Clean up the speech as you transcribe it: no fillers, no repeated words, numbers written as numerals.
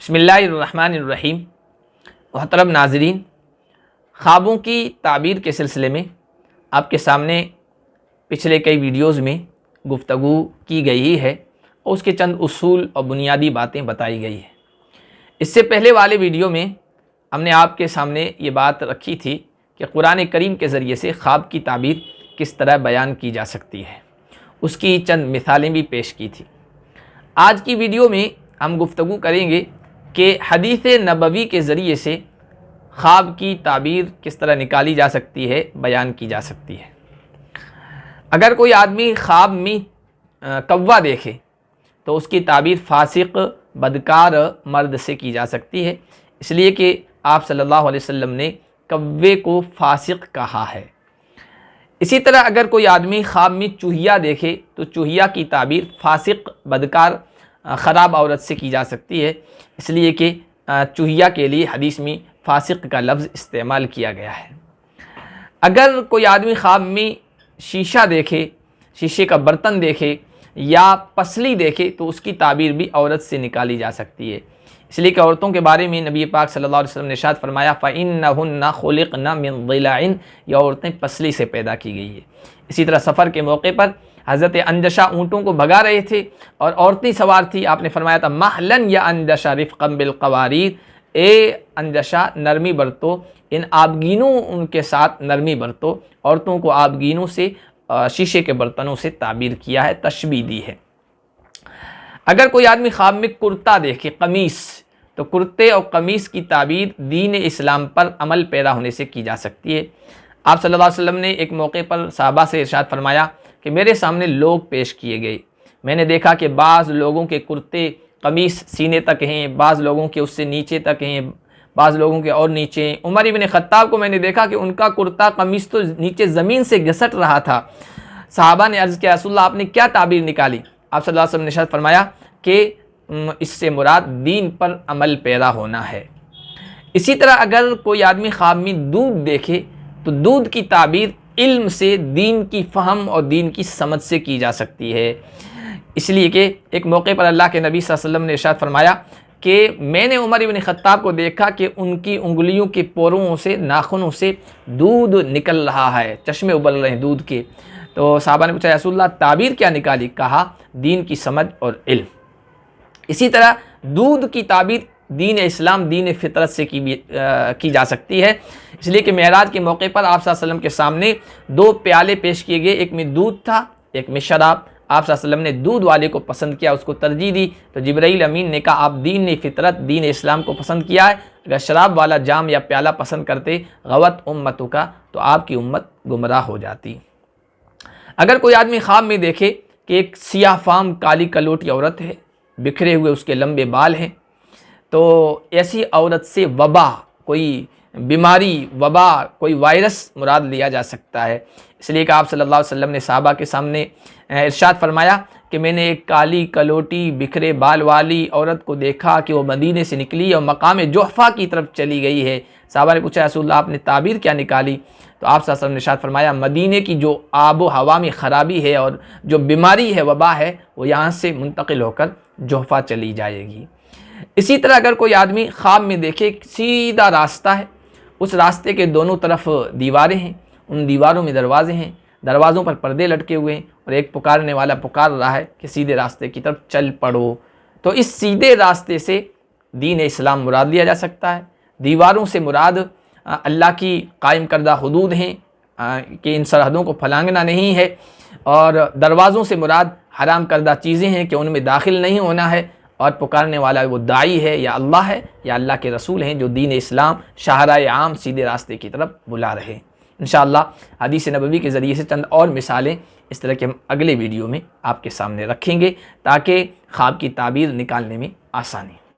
बिस्मिल्लाहिर्रहमानिर्रहीम। मोहतरम नाज़रीन, ख्वाबों की ताबीर के सिलसिले में आपके सामने पिछले कई वीडियोज़ में गुफ्तगू की गई है और उसके चंद उसूल और बुनियादी बातें बताई गई है। इससे पहले वाले वीडियो में हमने आपके सामने ये बात रखी थी कि कुरान करीम के ज़रिए से ख्वाब की ताबीर किस तरह बयान की जा सकती है, उसकी चंद मिसालें भी पेश की थी। आज की वीडियो में हम गुफ्तगू करेंगे कि हदीस नबवी के ज़रिए से ख्वाब की ताबीर किस तरह निकाली जा सकती है, बयान की जा सकती है। अगर कोई आदमी ख्वाब में कौवा देखे तो उसकी ताबीर फासिक बदकार मर्द से की जा सकती है, इसलिए कि आप सल्लल्लाहु अलैहि वसल्लम ने कौवे को फासिक कहा है। इसी तरह अगर कोई आदमी ख्वाब में चूहिया देखे तो चूहिया की ताबीर फासिक बदकार ख़राब औरत से की जा सकती है, इसलिए कि चूहिया के लिए हदीस में फासिक का लफ्ज़ इस्तेमाल किया गया है। अगर कोई आदमी ख्वाब में शीशा देखे, शीशे का बर्तन देखे या पसली देखे तो उसकी ताबीर भी औरत से निकाली जा सकती है, इसलिए कि औरतों के बारे में नबी पाक सल्लल्लाहु अलैहि वसल्लम ने इरशाद फरमाया फ़इन्नहुन्ना खुलिक़ना मिन ज़िलाइन, ये औरतें पसली से पैदा की गई है। इसी तरह सफ़र के मौके पर हज़रत अंजशा ऊँटों को भगा रहे थे और औरतें सवार थी। आपने फरमाया था महलन या अंजशा रिफ़क़म बिल क़वारीर, ए अंजशा नरमी बरतो, इन आबगीनों उनके साथ नरमी बरतो। औरतों को आबगीनों से, शीशे के बर्तनों से ताबीर किया है, तशबीह दी है। अगर कोई आदमी ख्वाब में कुर्ता देखे, कमीस, तो कुर्ते और कमीस की ताबीर दीन इस्लाम पर अमल पैरा होने से की जा सकती है। आप सल्लल्लाहु अलैहि वसल्लम ने एक मौके पर सहाबा से इरशाद फरमाया कि मेरे सामने लोग पेश किए गए, मैंने देखा कि बाज़ लोगों के कुर्ते कमीस सीने तक हैं, बाज़ लोगों के उससे नीचे तक हैं, बाज़ लोगों के और नीचे हैं। उमर इब्न ख़त्ताब को मैंने देखा कि उनका कुर्ता कमीस तो नीचे ज़मीन से घिसट रहा था। सहाबा ने अर्ज़ किया, रसूलल्लाह आपने क्या ताबीर निकाली? आप सल्लल्लाहु अलैहि वसल्लम ने इरशाद फरमाया कि इससे मुराद दीन पर अमल पैरा होना है। इसी तरह अगर कोई आदमी ख्वाब में दूध देखे तो दूध की ताबीर इल्म से, दीन की फ़हम और दीन की समझ से की जा सकती है, इसलिए कि एक मौके पर अल्लाह के नबी सल्लल्लाहु अलैहि वसल्लम ने इरशाद फरमाया कि मैंने उमर इब्न ख़त्ताब को देखा कि उनकी उंगलियों के पोरों से, नाखूनों से दूध निकल रहा है, चश्मे उबल रहे हैं दूध के। तो साहबा ने पूछा, रसूलल्लाह ताबीर क्या निकाली? कहा दीन की समझ और इल्म। इसी तरह दूध की ताबीर दीन इस्लाम, दीन फितरत से की जा सकती है, इसलिए कि मेराज के मौके पर आप सल्लल्लाहु अलैहि वसल्लम के सामने दो प्याले पेश किए गए, एक में दूध था, एक में शराब। आप सल्लल्लाहु अलैहि वसल्लम ने दूध वाले को पसंद किया, उसको तरजीह दी। तो जिब्राईल अमीन ने कहा आप दीन फितरत, दीन इस्लाम को पसंद किया है, अगर शराब वाला जाम या प्याला पसंद करते गवत उम्मतु का, तो आपकी उम्मत गुमराह हो जाती। अगर कोई आदमी ख्वाब में देखे कि एक सियाह फाम काली कलोटी औरत है, बिखरे हुए उसके लंबे बाल हैं, तो ऐसी औरत से वबा, कोई बीमारी, वबा, कोई वायरस मुराद लिया जा सकता है, इसलिए कि आप सल्लल्लाहु अलैहि वसल्लम ने सहाबा के सामने इरशाद फरमाया कि मैंने एक काली कलोटी बिखरे बाल वाली औरत को देखा कि वो मदीने से निकली और मकाम जुहफ़ा की तरफ चली गई है। सहाबा ने पूछा, रसूलल्लाह आपने ताबीर क्या निकाली? तो आप सल्लल्लाहु अलैहि वसल्लम ने इरशाद फरमाया मदीने की जो आबो हवा में ख़राबी है और जो बीमारी है, वबा है, वो यहाँ से मुंतकिल होकर जुहफ़ा चली जाएगी। इसी तरह अगर कोई आदमी ख्वाब में देखे सीधा रास्ता है, उस रास्ते के दोनों तरफ दीवारें हैं, उन दीवारों में दरवाजे हैं, दरवाज़ों पर पर्दे लटके हुए हैं और एक पुकारने वाला पुकार रहा है कि सीधे रास्ते की तरफ चल पड़ो, तो इस सीधे रास्ते से दीन इस्लाम मुराद लिया जा सकता है। दीवारों से मुराद अल्लाह की कायम करदा हुदूद हैं कि इन सरहदों को फलांगना नहीं है, और दरवाज़ों से मुराद हराम करदा चीज़ें हैं कि उनमें दाखिल नहीं होना है, और पुकारने वाला वो दाई है या अल्लाह है या अल्लाह के रसूल हैं जो दीन इस्लाम शाहराए आम सीधे रास्ते की तरफ बुला रहे हैं। इंशाअल्लाह हदीस नबवी के ज़रिए से चंद और मिसालें इस तरह के हम अगले वीडियो में आपके सामने रखेंगे ताकि ख्वाब की ताबीर निकालने में आसानी।